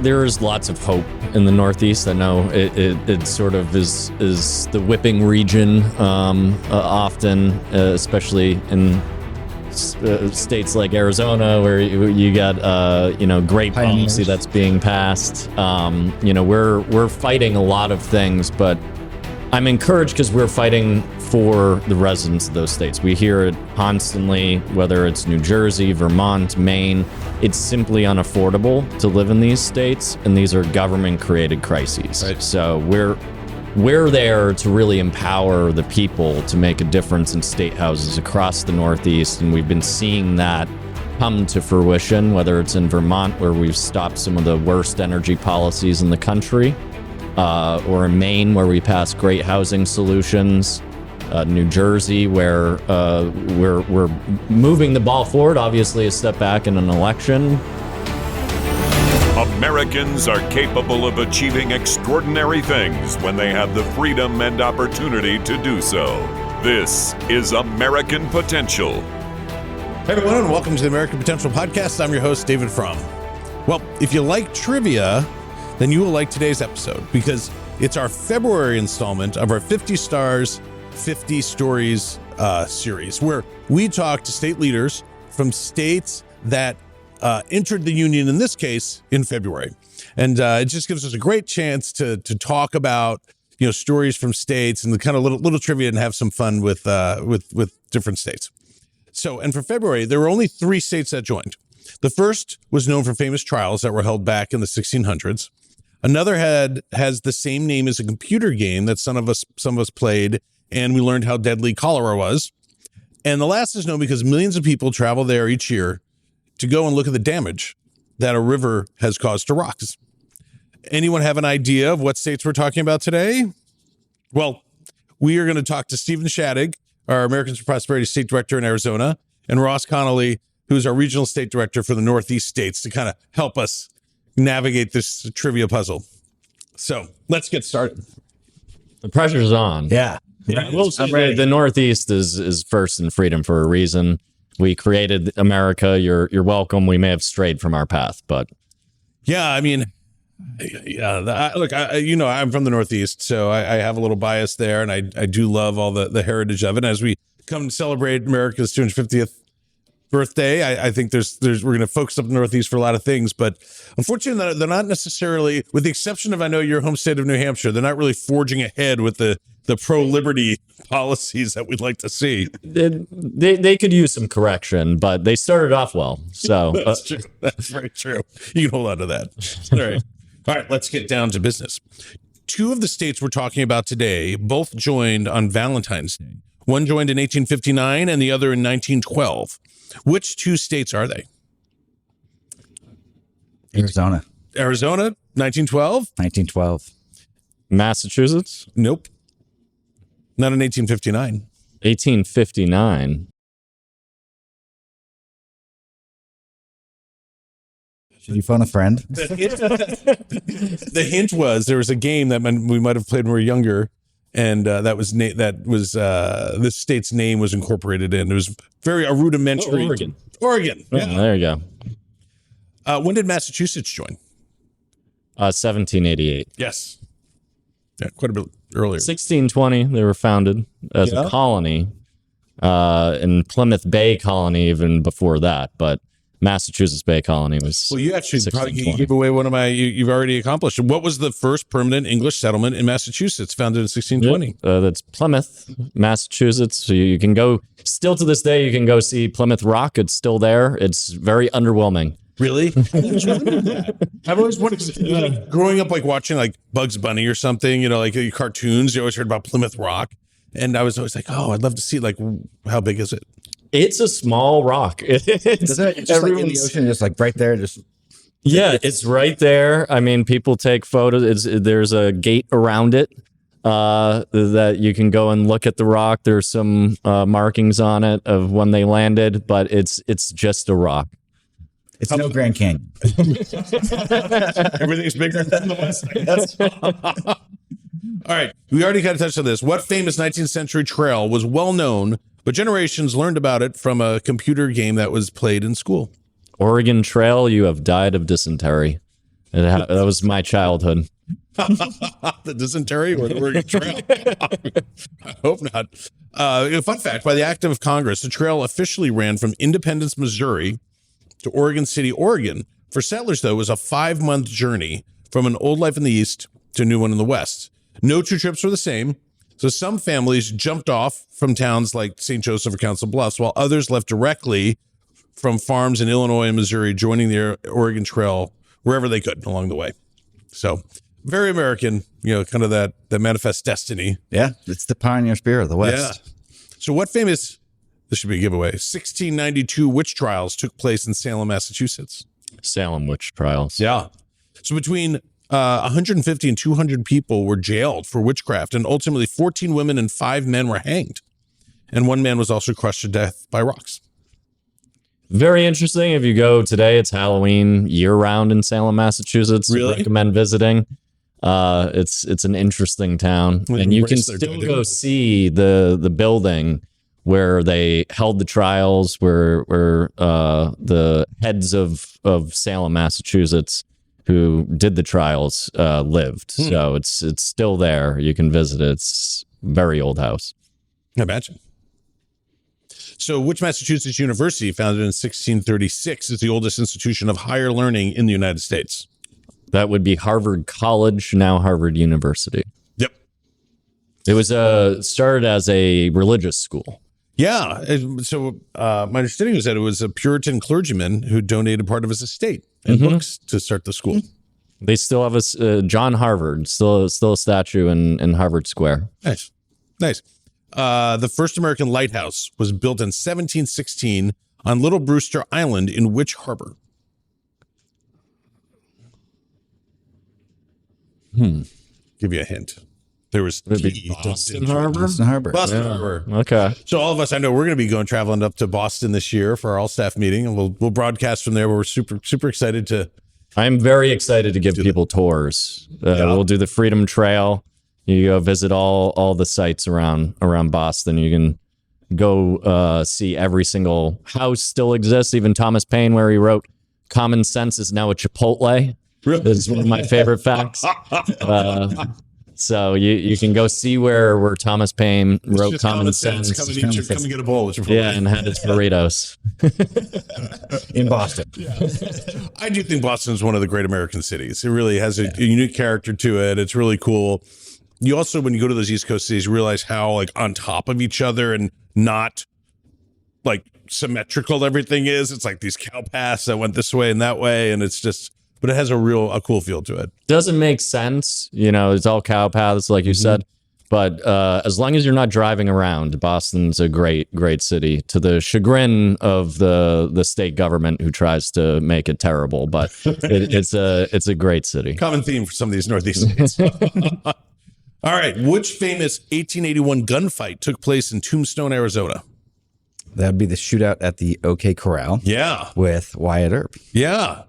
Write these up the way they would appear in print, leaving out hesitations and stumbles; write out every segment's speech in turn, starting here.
there is lots of hope in the Northeast. I know it sort of is the whipping region often, especially in states like Arizona, where you got great policy that's being passed. We're fighting a lot of things, but I'm encouraged because we're fighting for the residents of those states. We hear it constantly, whether it's New Jersey, Vermont, Maine. It's simply unaffordable to live in these states, and these are government-created crises. Right. So we're there to really empower the people to make a difference in state houses across the Northeast, and we've been seeing that come to fruition, whether it's in Vermont, where we've stopped some of the worst energy policies in the country, or in Maine, where we passed great housing solutions, New Jersey, where we're moving the ball forward, obviously a step back in an election. Americans are capable of achieving extraordinary things when they have the freedom and opportunity to do so. This is American Potential. Hey everyone, and welcome to the American Potential Podcast. I'm your host, David Fromm. Well, if you like trivia, then you will like today's episode, because it's our February installment of our 50 Stars, 50 Stories series, where we talk to state leaders from states that entered the union, in this case, in February. And it just gives us a great chance to talk about, stories from states and the kind of little trivia and have some fun with different states. So, and for February, there were only 3 states that joined. The first was known for famous trials that were held back in the 1600s. Another has the same name as a computer game that some of us played, and we learned how deadly cholera was. And the last is known because millions of people travel there each year to go and look at the damage that a river has caused to rocks. Anyone have an idea of what states we're talking about today? Well, we are going to talk to Stephen Shadegg, our Americans for Prosperity State Director in Arizona, and Ross Connolly, who's our Regional State Director for the Northeast states, to kind of help us navigate this trivia puzzle. So let's get started. The pressure's on. Yeah. We'll say the Northeast is first in freedom for a reason. We created America. You're welcome. We may have strayed from our path, but yeah, I mean, look, I'm from the Northeast, so I have a little bias there, and I do love all the heritage of it. As we come to celebrate America's 250th birthday, I think we're going to focus up the Northeast for a lot of things, but unfortunately, they're not necessarily, with the exception of, I know, your home state of New Hampshire, they're not really forging ahead with the pro-liberty policies that we'd like to see. They could use some correction, but they started off well. So that's true. That's very true. You can hold on to that. All right, let's get down to business. 2 of the states we're talking about today both joined on Valentine's Day. One joined in 1859 and the other in 1912. Which 2 states are they? Arizona, 1912? 1912. Massachusetts? Nope. Not in 1859. 1859. Should you phone a friend? The hint was there was a game that we might have played when we were younger, and this state's name was incorporated in. It was a rudimentary. Oregon. Yeah. There you go. When did Massachusetts join? 1788. Yes. Yeah, quite a bit earlier. 1620, they were founded as a colony, in Plymouth Bay Colony even before that, but Massachusetts Bay Colony was. Well, you actually probably gave away one of you've already accomplished. What was the first permanent English settlement in Massachusetts, founded in 1620? That's Plymouth, Massachusetts. So you can go, still to this day, you can go see Plymouth Rock. It's still there. It's very underwhelming. Really? I've always wanted, growing up, watching Bugs Bunny or something, cartoons, you always heard about Plymouth Rock. And I was always like, oh, I'd love to see, how big is it? It's a small rock. It's just in the ocean, just right there. Yeah, it's right there. I mean, people take photos. There's a gate around it that you can go and look at the rock. There's some markings on it of when they landed, but it's just a rock. It's no Grand Canyon. Everything's bigger than the West. All right. We already kind of touched on this. What famous 19th century trail was well known, but generations learned about it from a computer game that was played in school? Oregon Trail, you have died of dysentery. That was my childhood. The dysentery or the Oregon Trail? I hope not. Fun fact, by the act of Congress, the trail officially ran from Independence, Missouri to Oregon City, Oregon. For settlers, though, it was a 5-month journey from an old life in the east to a new one in the west. No two trips were the same. So some families jumped off from towns like St. Joseph or Council Bluffs, while others left directly from farms in Illinois and Missouri, joining the Oregon Trail wherever they could along the way. So very American, kind of that manifest destiny. Yeah, it's the pioneer spirit of the West. Yeah. So what famous, this should be a giveaway, 1692 witch trials took place in Salem, Massachusetts? Salem witch trials. Yeah. So between 150 and 200 people were jailed for witchcraft, and ultimately 14 women and 5 men were hanged. And 1 man was also crushed to death by rocks. Very interesting. If you go today, it's Halloween year-round in Salem, Massachusetts. Really? I recommend visiting. It's an interesting town, and you can still go see the building where they held the trials, where the heads of Salem, Massachusetts, who did the trials, lived. So it's still there. You can visit it. It's a very old house. I imagine. So which Massachusetts University, founded in 1636, is the oldest institution of higher learning in the United States? That would be Harvard College, now Harvard University. Yep. It was started as a religious school. Yeah. So my understanding was that it was a Puritan clergyman who donated part of his estate and books to start the school. They still have a John Harvard, still a statue in Harvard Square. Nice. The first American lighthouse was built in 1716 on Little Brewster Island in which harbor? Give you a hint. There was Boston Harbor. Boston Harbor. Boston Harbor. Okay. So all of us, I know we're going to be traveling up to Boston this year for our all-staff meeting, and we'll broadcast from there. We're super excited to. I'm very excited to give people tours. We'll do the Freedom Trail. You go visit all the sites around Boston. You can go see every single house still exists. Even Thomas Paine, where he wrote "Common Sense is now a Chipotle." Really? This is one of my favorite facts. So you can go see where Thomas Paine wrote Common Sense. Come and get a bowl. Yeah, and had his burritos In Boston. I do think Boston is one of the great American cities. It really has a unique character to it. It's really cool. You also, when you go to those East Coast cities, realize how on top of each other and not symmetrical everything is. It's like these cow paths that went this way and that way, and it's just. But it has a cool feel to it. Doesn't make sense. It's all cow paths, like you said. But as long as you're not driving around, Boston's a great city, to the chagrin of the state government, who tries to make it terrible. But it's a great city. Common theme for some of these Northeast states. All right. Which famous 1881 gunfight took place in Tombstone, Arizona? That'd be the shootout at the OK Corral. Yeah. With Wyatt Earp. Yeah.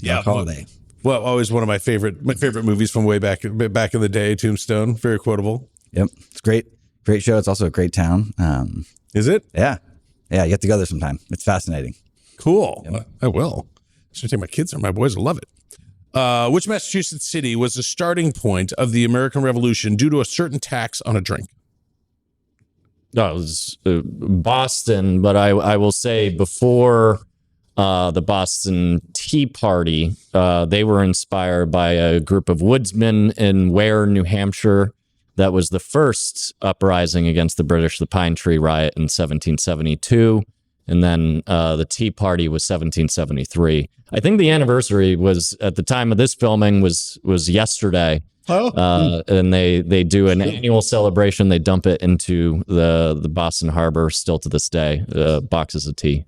Yeah, Holiday. Well, always one of my favorite movies from way back in the day. Tombstone, very quotable. Yep, it's great show. It's also a great town. Is it? Yeah. You have to go there sometime. It's fascinating. Cool. Yep. I will. Should take my kids there. My boys will love it. Which Massachusetts city was the starting point of the American Revolution due to a certain tax on a drink? No, it was Boston, but I will say before. The Boston Tea Party, they were inspired by a group of woodsmen in Ware, New Hampshire. That was the first uprising against the British, the Pine Tree Riot in 1772. And then the Tea Party was 1773. I think the anniversary was, at the time of this filming, was yesterday. Oh. And they do an annual celebration. They dump it into the Boston Harbor still to this day, boxes of tea.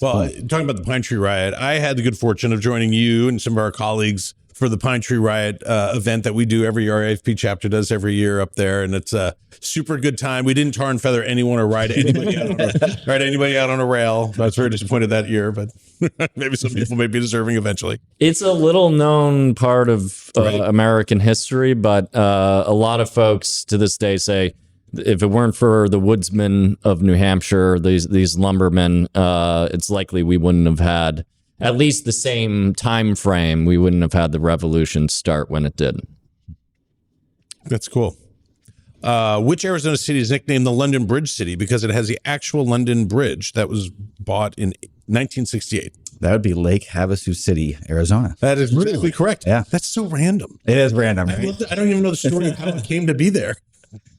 Well, talking about the Pine Tree Riot, I had the good fortune of joining you and some of our colleagues for the Pine Tree Riot event that we do every year. Our AFP chapter does every year up there, and it's a super good time. We didn't tar and feather anyone or ride anybody out on a rail. I was very disappointed that year, but maybe some people may be deserving eventually. It's a little known part of American history, but a lot of folks to this day say, if it weren't for the woodsmen of New Hampshire, these lumbermen, it's likely we wouldn't have had at least the same time frame, we wouldn't have had the revolution start when it did. That's cool. Which Arizona city is nicknamed the London Bridge City because it has the actual London Bridge that was bought in 1968? That would be Lake Havasu City, Arizona. That is really correct. Yeah. That's so random. It is random, right? I don't even know the story of how it came to be there.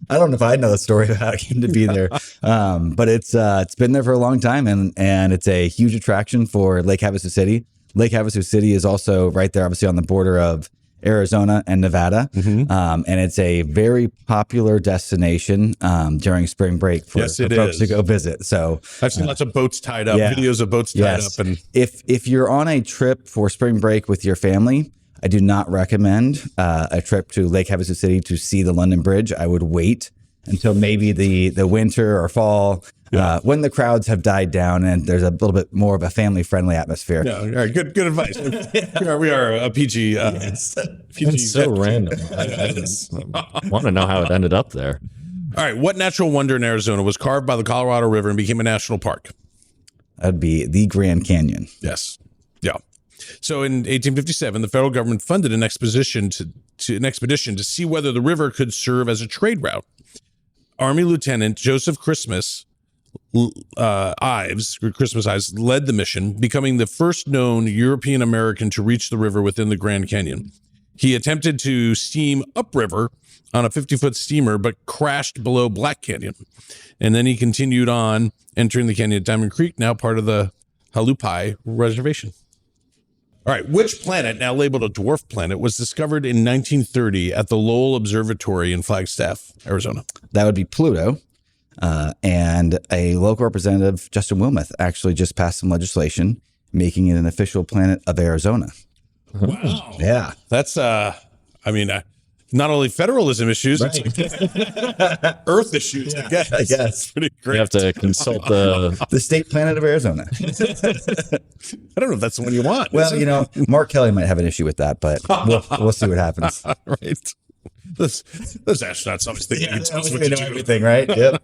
I don't know if I know the story of how it came to be there, but it's been there for a long time, and it's a huge attraction for Lake Havasu City. Lake Havasu City is also right there, obviously on the border of Arizona and Nevada, and it's a very popular destination during spring break for folks to go visit. So I've seen lots of boats tied up, videos of boats tied up. And if you're on a trip for spring break with your family, I do not recommend a trip to Lake Havasu City to see the London Bridge. I would wait until maybe the winter or fall when the crowds have died down and there's a little bit more of a family-friendly atmosphere. Yeah, all right, good advice. we are a PG. PG. It's so random. I want to know how it ended up there. All right, what natural wonder in Arizona was carved by the Colorado River and became a national park? That'd be the Grand Canyon. Yes. Yeah. So in 1857, the federal government funded an expedition to see whether the river could serve as a trade route. Army Lieutenant Joseph Christmas Ives led the mission, becoming the first known European American to reach the river within the Grand Canyon. He attempted to steam upriver on a 50-foot steamer, but crashed below Black Canyon. And then he continued on, entering the canyon at Diamond Creek, now part of the Halupai Reservation. All right, which planet, now labeled a dwarf planet, was discovered in 1930 at the Lowell Observatory in Flagstaff, Arizona? That would be Pluto. And a local representative, Justin Wilmoth, actually just passed some legislation making it an official planet of Arizona. Wow. Yeah. That's, not only federalism issues, it's Earth issues, I guess. I guess. Pretty great. You have to consult the state planet of Arizona. I don't know if that's the one you want. Well, Mark Kelly might have an issue with that, but we'll see what happens. Right. Those astronauts obviously think tell us what to do. Everything, right? Yep.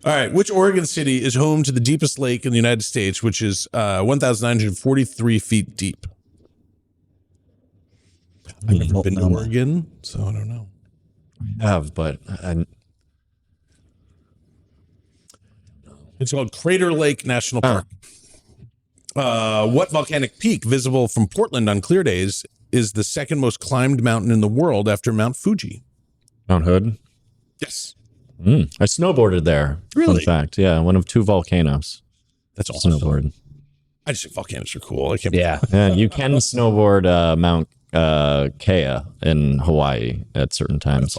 All right. Which Oregon city is home to the deepest lake in the United States, which is 1,943 feet deep? I've never been to Oregon, so I don't know. I have, but It's called Crater Lake National Park. What volcanic peak visible from Portland on clear days is the second most climbed mountain in the world after Mount Fuji? Mount Hood. Yes. I snowboarded there. Really? Fun fact. Yeah, one of two volcanoes. That's awesome. Snowboard. I just think volcanoes are cool. I can't. Yeah. Yeah, you can snowboard Mount Kea in Hawaii at certain times.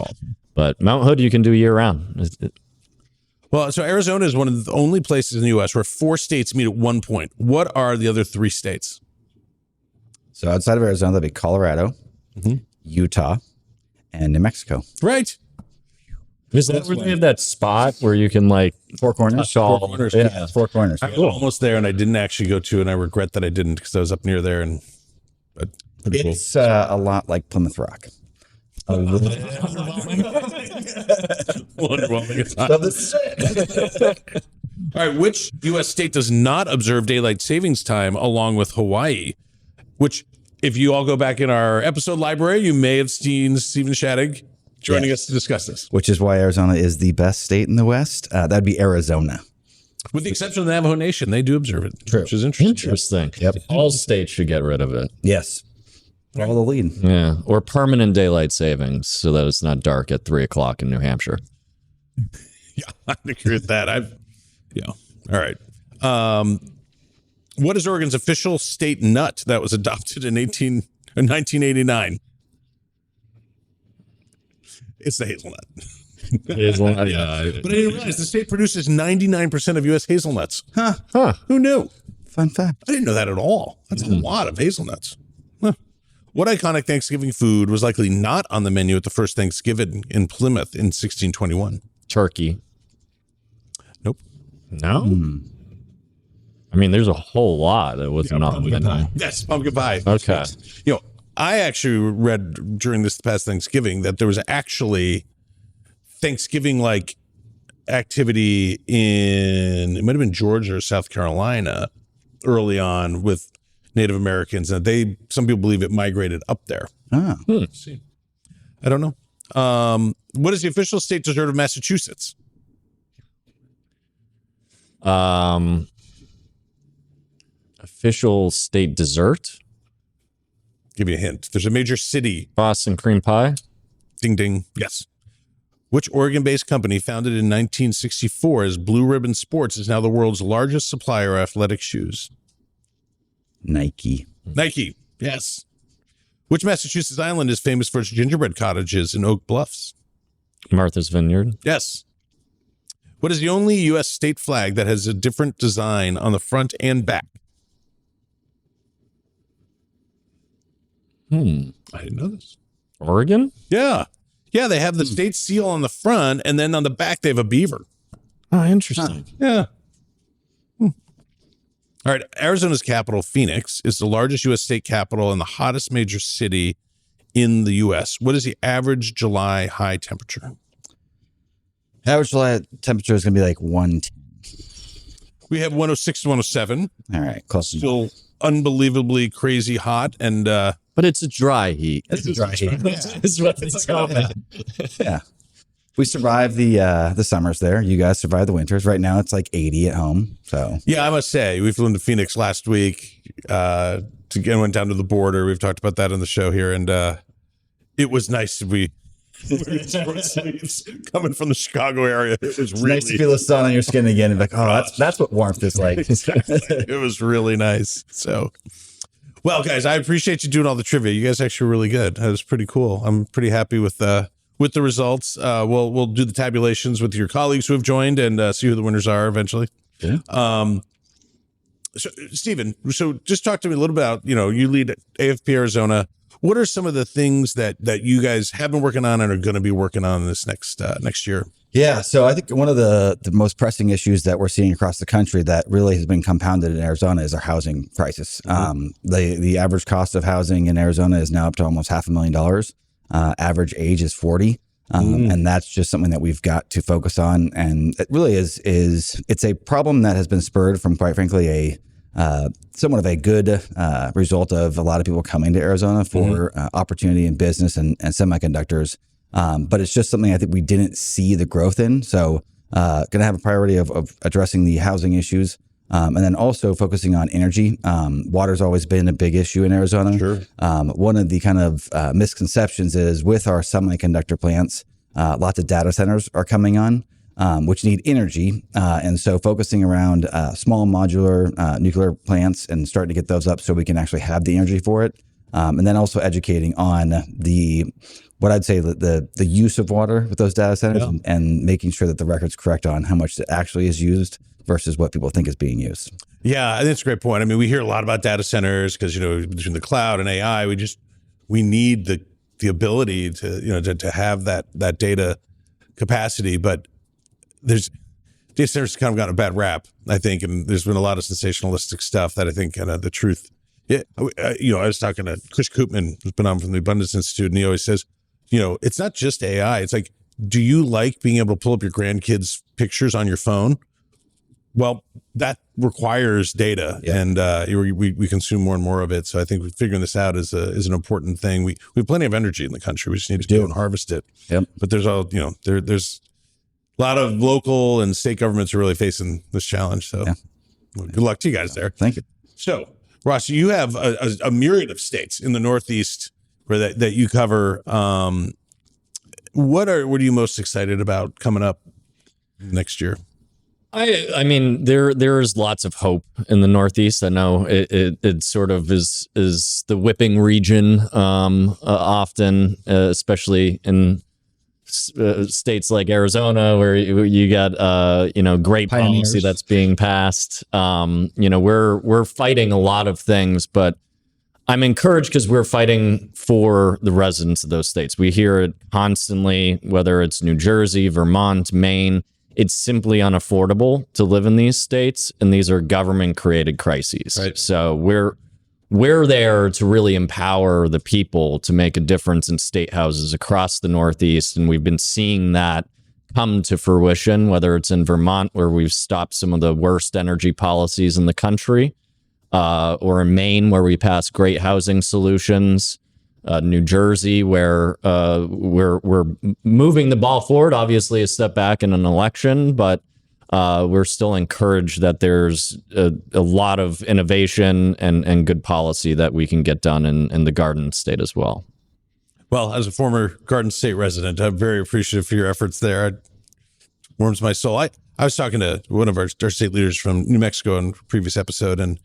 But Mount Hood you can do year round. Well, so Arizona is one of the only places in the U.S. where 4 states meet at one point. What are the other 3 states? So outside of Arizona, that'd be Colorado, Utah, and New Mexico. Right. Is that where they have that spot where you can Four corners? Four corners. Yeah, 4 corners. I was almost there and I didn't actually go to, and I regret that I didn't because I was up near there. But It's a lot like Plymouth Rock. A little All right, which U.S. state does not observe daylight savings time along with Hawaii? Which, if you all go back in our episode library, you may have seen Stephen Shadegg joining us to discuss this. Which is why Arizona is the best state in the West. That'd be Arizona. With the exception of the Navajo Nation, they do observe it, True. which is interesting. Interesting. Yep. All states should get rid of it. Yes. All the lead. Yeah. Or permanent daylight savings so that it's not dark at 3:00 in New Hampshire. Yeah, I agree with that. All right. What is Oregon's official state nut that was adopted in 1989? It's the hazelnut. Hazelnut, yeah. But I didn't realize the state produces 99% of U.S. hazelnuts. Huh. Who knew? Fun fact. I didn't know that at all. That's a lot of hazelnuts. Huh. What iconic Thanksgiving food was likely not on the menu at the first Thanksgiving in Plymouth in 1621? Turkey. Nope. No? I mean, there's a whole lot that wasn't on the menu. Yes, pumpkin pie. Okay. I actually read during this past Thanksgiving that there was actually Thanksgiving-like activity it might have been Georgia or South Carolina early on with Native Americans. And some people believe it migrated up there. Ah. See. I don't know. What is the official state dessert of Massachusetts? Official state dessert? Give you a hint. There's a major city. Boston cream pie? Ding, ding. Yes. Which Oregon-based company, founded in 1964 as Blue Ribbon Sports, is now the world's largest supplier of athletic shoes? Nike. Nike. Yes. Which Massachusetts island is famous for its gingerbread cottages in Oak Bluffs? Martha's Vineyard? Yes. What is the only U.S. state flag that has a different design on the front and back? I didn't know this. Oregon? Yeah. Yeah, they have the state seal on the front, and then on the back they have a beaver. Oh, interesting. Yeah. All right. Arizona's capital, Phoenix, is the largest U.S. state capital and the hottest major city in the U.S. What is the average July high temperature? Average July temperature is going to be like 110. We have 106 to 107. All right, close. Still unbelievably crazy hot, and but it's a dry heat. It's a dry heat. Is what they tell me. Yeah. We survived the summers there. You guys survived the winters. Right now it's like 80 at home. So yeah, I must say we flew into Phoenix last week went down to the border. We've talked about that on the show here, and it was nice to be coming from the Chicago area. It was really nice to feel the sun on your skin again and be like, oh, that's what warmth is like. It was really nice. So, well, guys, I appreciate you doing all the trivia. You guys actually were really good. That was pretty cool. I'm pretty happy with the results. We'll do the tabulations with your colleagues who have joined and see who the winners are eventually. Yeah. So, Stephen, just talk to me a little about, you lead AFP Arizona. What are some of the things that you guys have been working on and are going to be working on this next year? Yeah, so I think one of the most pressing issues that we're seeing across the country that really has been compounded in Arizona is our housing crisis. The average cost of housing in Arizona is now up to almost $500,000. Average age is 40. And that's just something that we've got to focus on. And it really it's a problem that has been spurred from, quite frankly, somewhat of a good result of a lot of people coming to Arizona for opportunity in business and semiconductors. But it's just something I think we didn't see the growth in. So going to have a priority of addressing the housing issues. And then also focusing on energy. Water's always been a big issue in Arizona. Sure. One of the kind of misconceptions is with our semiconductor plants, lots of data centers are coming on, which need energy. And so focusing around small modular nuclear plants and starting to get those up so we can actually have the energy for it. And then also educating on what I'd say the use of water with those data centers and making sure that the record's correct on how much it actually is used versus what people think is being used. Yeah, I think it's a great point. I mean, we hear a lot about data centers because, between the cloud and AI, we need the ability to have that data capacity. But data centers kind of got a bad rap, I think, and there's been a lot of sensationalistic stuff that I think the truth. Yeah, I was talking to Chris Koopman, who's been on from the Abundance Institute, and he always says, it's not just AI. It's like, do you like being able to pull up your grandkids' pictures on your phone? Well, that requires data, and we consume more and more of it. So I think figuring this out is an important thing. We have plenty of energy in the country. We just need to go and harvest it. Yep. But there's there's a lot of local and state governments are really facing this challenge. So good luck to you guys there. Thank you. So, Ross, you have a myriad of states in the Northeast that you cover. What are you most excited about coming up next year? I mean, there is lots of hope in the Northeast. I know it sort of is the whipping region often, especially in states like Arizona, where you got great Pioneers. policy that's being passed. We're fighting a lot of things, but I'm encouraged because we're fighting for the residents of those states. We hear it constantly, whether it's New Jersey, Vermont, Maine. It's simply unaffordable to live in these states, and these are government-created crises. Right. So we're there to really empower the people to make a difference in state houses across the Northeast, and we've been seeing that come to fruition, whether it's in Vermont, where we've stopped some of the worst energy policies in the country, or in Maine, where we passed great housing solutions. New Jersey, where we're moving the ball forward. Obviously, a step back in an election, but we're still encouraged that there's a lot of innovation and good policy that we can get done in the Garden State as well. Well, as a former Garden State resident, I'm very appreciative for your efforts there. It warms my soul. I was talking to one of our state leaders from New Mexico in a previous episode, and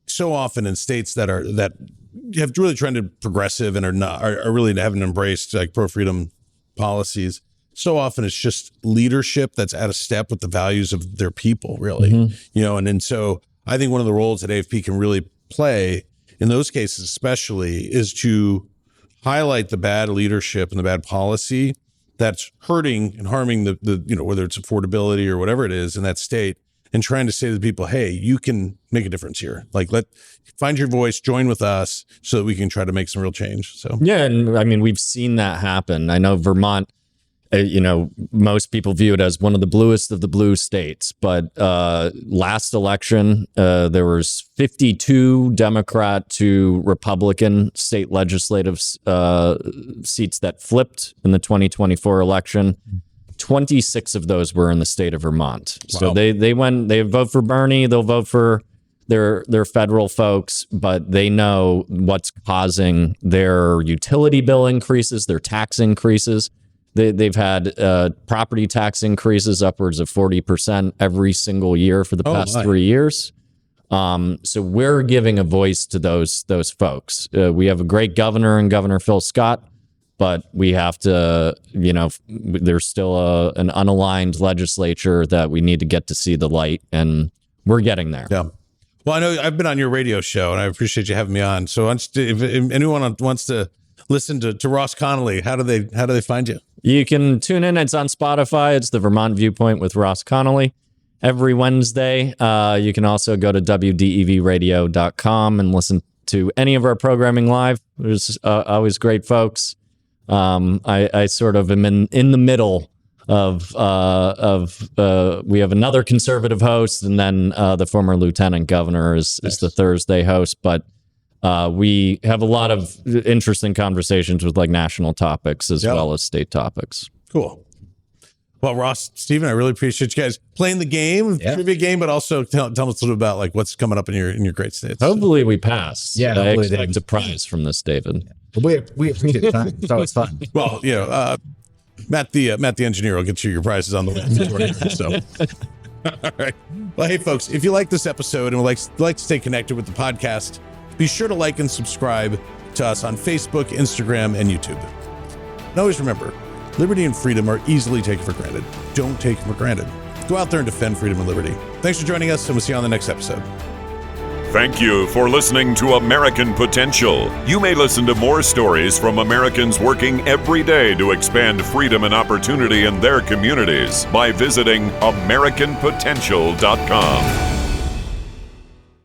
so often in states that have really trended progressive and are really haven't embraced like pro-freedom policies, so often it's just leadership that's out of step with the values of their people, really. And so I think one of the roles that AFP can really play in those cases especially is to highlight the bad leadership and the bad policy that's hurting and harming the whether it's affordability or whatever it is in that state, and trying to say to the people, hey, you can make a difference here. Like, find your voice, join with us so that we can try to make some real change. So yeah, and I mean, we've seen that happen. I know Vermont, most people view it as one of the bluest of the blue states, but last election, there was 52 Democrat to Republican state legislative seats that flipped in the 2024 election. 26 of those were in the state of Vermont. Wow. So they vote for Bernie, they'll vote for their federal folks, but they know what's causing their utility bill increases, their tax increases. They've had property tax increases upwards of 40% every single year for the past 3 years. So we're giving a voice to those folks. We have a great governor in Governor Phil Scott, but we have to, there's still an unaligned legislature that we need to get to see the light, and we're getting there. Yeah. Well, I know I've been on your radio show, and I appreciate you having me on. So if anyone wants to listen to Ross Connolly, how do they find you? You can tune in. It's on Spotify. It's the Vermont Viewpoint with Ross Connolly every Wednesday. You can also go to WDEVradio.com and listen to any of our programming live. There's always great folks. I sort of am in the middle of we have another conservative host, and then the former lieutenant governor is the Thursday host, but we have a lot of interesting conversations with like national topics as well as state topics. Cool. Well, Ross, Stephen, I really appreciate you guys playing the game, trivia game, but also tell us a little bit about like what's coming up in your great states. Hopefully we pass. Yeah, I expect a prize from this, David. We appreciate the time. It's always fun. Well, Matt the engineer will get you your prizes on the way. So, all right. Well, hey folks, if you like this episode and would like to stay connected with the podcast, be sure to like and subscribe to us on Facebook, Instagram, and YouTube. And always remember, liberty and freedom are easily taken for granted. Don't take them for granted. Go out there and defend freedom and liberty. Thanks for joining us, and we'll see you on the next episode. Thank you for listening to American Potential. You may listen to more stories from Americans working every day to expand freedom and opportunity in their communities by visiting AmericanPotential.com.